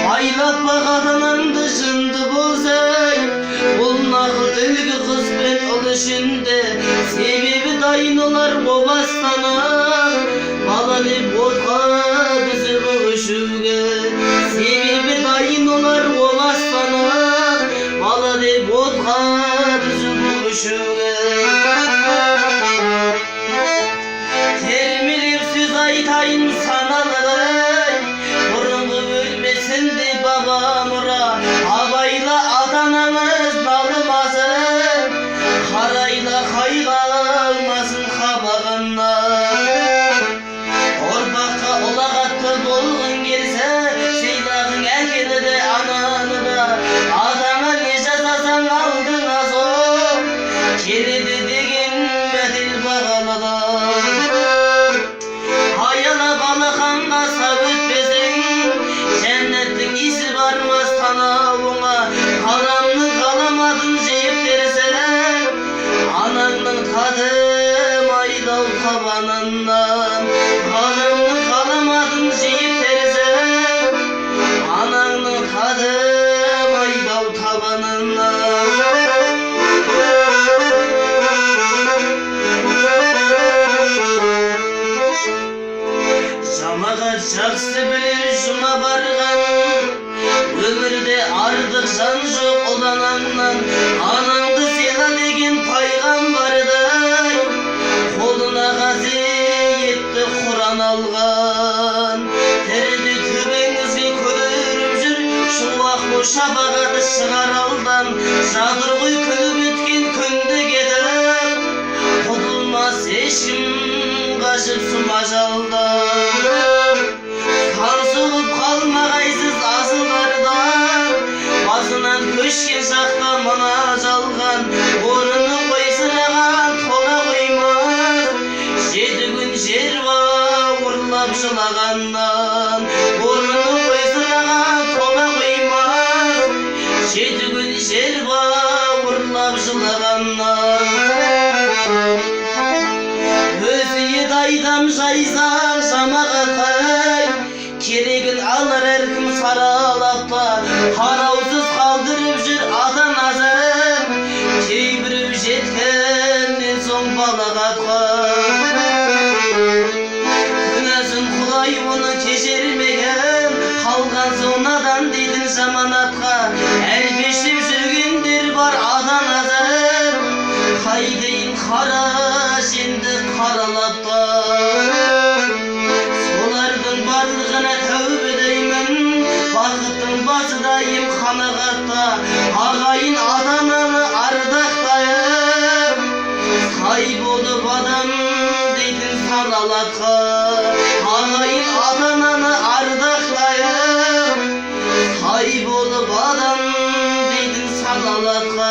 Байлап бағадананды жынды болсай, бұл нақыл үлгі қыз бен ұл ішінде, себебі дайын олар обастана, бала деп отқа дүзіп өшуге. Себебі дайын олар обастана, бала деп отқа дүзіп өшуге. Термелеп сөз айтайын саналығай, бұрынғы өлмесінде баба мұра, абайла ата-анамыз налымасын, қарайла қайға алмасын қабағынан. Ұрпаққа ұлағатты болғың келсе, сыйлағың әкені де ананы да, атаңа не жасасаң алдыңа зор, келеді деген бәтел бағалады. Аялап алақанға сап өтпесең, жәннеттің исі бармас танауыңа. Қаламның қаламадын жиып терсең, анаңның тады майдау табанынан. Қаламның қаламадын жиып терсең, анаңның тады майдау табанынан. Жамағат жақсы білер жұма барған, өмірде артық жан жоқ ұланаңнан. Анаңды сыйла деген пайғамбардай, қолына қасиетті Құран алған. Тіріде төбеңізге көріп жүр, шуақ бұл шапағаты шығар алдан. Жатыр ғой күліп өткен күнді кетіп, құтылмас ешкім қашып сұм ажалдан. Қансығып қалмағайсыз асылдарда, басынан көшкен шақта мына жалған. Орыны қойсыраған тола қоймас, 7 күн жер бауырлап жылағаннан. Орыны қойсыраған тола қоймас, 7 күн жер бауырлап жылағаннан. Өсиет айтам жайсаң жамағаттай, керегін алар әркім саралапта. Қараусыз қалдырып жүр ата-анасын, кейбіреу жеткеннен соң балағатқа. Күнәсін құдай оны кешірмеген, қалған сонадан дейтін жаманатқа. Әлпештеп жүргендер бар ата-анасын, қайтейін қараш енді қаралапта. Солардың барлығына тәубе деймін, бақыттың басы да емханағатта. Ағайын ата-ананы ардақтайық, сай болып адам дейтін саналатқа. Ағайын ата-ананы ардақтайық, сай болып адам дейтін саналатқа.